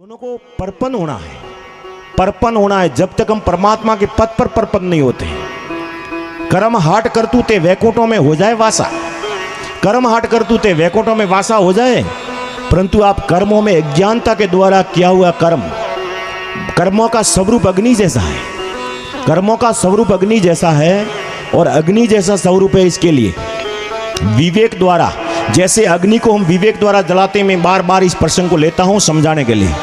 दोनों को परपन होना है, परपन होना है। जब तक हम परमात्मा के पद पर परपन नहीं होते, कर्म हाट करतूते वैकुंठों में हो जाए वासा, कर्म हाट करतूते वैकुंठों में वासा हो जाए, परंतु आप कर्मों में अज्ञानता के द्वारा किया हुआ कर्म, कर्मों का स्वरूप अग्नि जैसा है, कर्मों का स्वरूप अग्नि जैसा है और अग्नि जैसा स्वरूप है। इसके लिए विवेक द्वारा, जैसे अग्नि को हम विवेक द्वारा जलाते हैं, मैं बार बार इस प्रसंग को लेता हूं समझाने के लिए।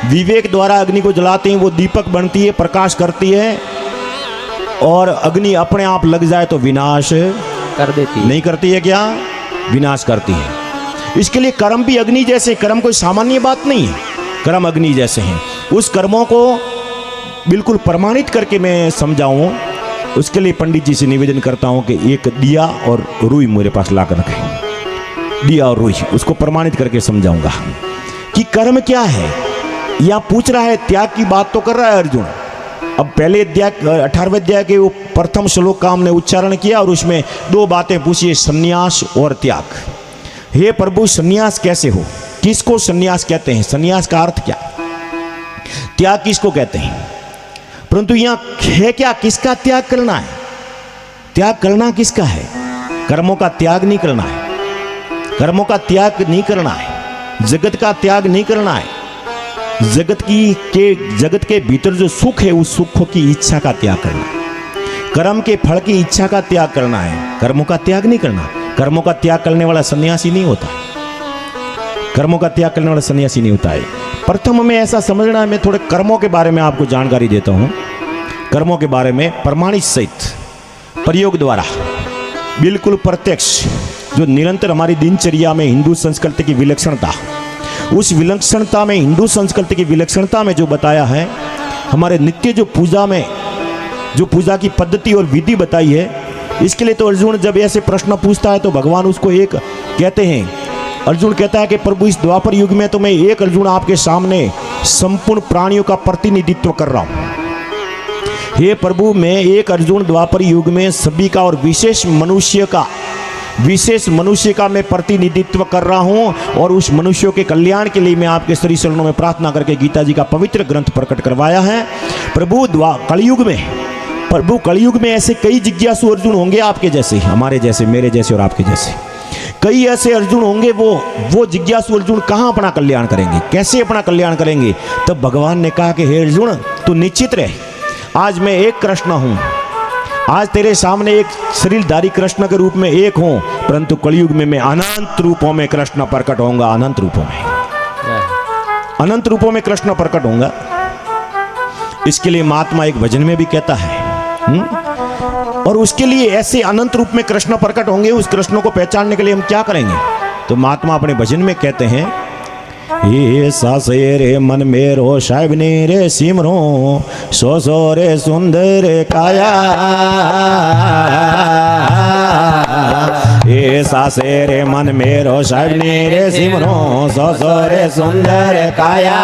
विवेक द्वारा अग्नि को जलाते हैं, वो दीपक बनती है, प्रकाश करती है, और अग्नि अपने आप लग जाए तो विनाश कर देती है। नहीं करती है क्या? विनाश करती है। इसके लिए कर्म भी अग्नि जैसे, कर्म कोई सामान्य बात नहीं है, कर्म अग्नि जैसे हैं। उस कर्मों को बिल्कुल प्रमाणित करके मैं समझाऊं, उसके लिए पंडित जी से निवेदन करता हूं कि एक दिया और रुई मेरे पास ला कर रखें, दिया और रुई, उसको प्रमाणित करके समझाऊंगा कि कर्म क्या है। यहां पूछ रहा है, त्याग की बात तो कर रहा है अर्जुन। अब पहले अध्याय 18वें अध्याय के वो प्रथम श्लोक का हमने उच्चारण किया और उसमें दो बातें पूछी, संन्यास और त्याग। हे प्रभु, संन्यास कैसे हो, किसको संन्यास कहते हैं, संन्यास का अर्थ क्या, त्याग किसको कहते हैं। परंतु यहां है क्या, किसका त्याग करना है, त्याग करना किसका है। कर्मों का त्याग नहीं करना है, कर्मों का त्याग नहीं करना है, जगत का त्याग नहीं करना है। जगत के भीतर जो सुख है, उस सुख की इच्छा का त्याग करना है। कर्म के फल की इच्छा का त्याग करना है, कर्मों का त्याग नहीं करना। कर्मों का त्याग करने वाला सन्यासी नहीं होता, कर्मों का त्याग करने वाला सन्यासी नहीं होता है। प्रथम हमें ऐसा समझना है, मैं थोड़े कर्मों के बारे में आपको जानकारी देता हूं। कर्मों के बारे में प्रमाणित सहित प्रयोग द्वारा बिल्कुल प्रत्यक्ष, जो निरंतर हमारी दिनचर्या में हिंदू संस्कृति की विलक्षणता, उस विलक्षणता में, हिंदू संस्कृति की विलक्षणता में जो बताया है, हमारे नित्य जो पूजा में, जो पूजा की पद्धति और विधि बताई है, इसके लिए तो अर्जुन जब ऐसे प्रश्न पूछता है तो भगवान उसको एक कहते हैं। अर्जुन कहता है कि प्रभु, इस द्वापर युग में तो मैं एक अर्जुन आपके सामने संपूर्ण प्राणियों का प्रतिनिधित्व कर रहा हूं। हे प्रभु, मैं एक अर्जुन द्वापर युग में सभी का और विशेष मनुष्य का मैं प्रतिनिधित्व कर रहा हूं, और उस मनुष्यों के कल्याण के लिए मैं आपके श्री चरणों में प्रार्थना करके गीता जी का पवित्र ग्रंथ प्रकट करवाया है। प्रभु, कलयुग में ऐसे कई जिज्ञासु अर्जुन होंगे आपके जैसे, हमारे जैसे, मेरे जैसे और आपके जैसे कई ऐसे अर्जुन होंगे। वो जिज्ञासु अर्जुन कहां अपना कल्याण करेंगे, कैसे अपना कल्याण करेंगे। तब भगवान ने कहा कि हे अर्जुन, तू निश्चित रहे, आज मैं एक कृष्ण हूं, आज तेरे सामने एक शरीरधारी कृष्ण के रूप में एक हूं, परंतु कलयुग में मैं अनंत रूपों में कृष्ण प्रकट होऊंगा, अनंत रूपों में कृष्ण प्रकट होऊंगा। इसके लिए महात्मा एक भजन में भी कहता है, और उसके लिए ऐसे अनंत रूप में कृष्ण प्रकट होंगे, उस कृष्ण को पहचानने के लिए हम क्या करेंगे। तो महात्मा अपने भजन में कहते हैं, ये सासे रे मन मेरो साहिब ने रे सिमरो, सो सो रे सुंदर काया, ये सासे रे मन मेरो साहिब ने रे सिमरो, सो सो रे सुंदर काया।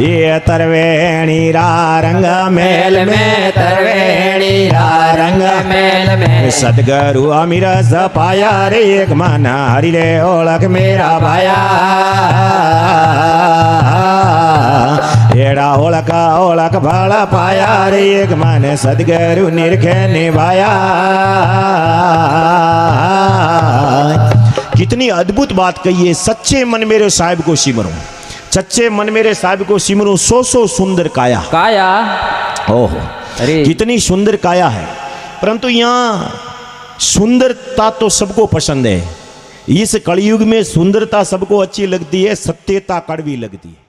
ये तरवेणी रा रंग मेल में, तरवेणी रा रंग मेल में, सदगुरु अमीरस पाया रे एक मन, हरि रे ओळख मेरा भाया। एड़ा ओळख भाला पाया रे एक मन, सदगुरु निरखे निभाया। कितनी अद्भुत बात कही है। सच्चे मन मेरे साहिब को सिमरो, सच्चे मन मेरे साहिब को सिमरो, सो सुंदर काया। ओहो, कितनी सुंदर काया है। परंतु यहाँ सुंदरता तो सबको पसंद है, इस कलयुग में सुंदरता सबको अच्छी लगती है, सत्यता कड़वी लगती है।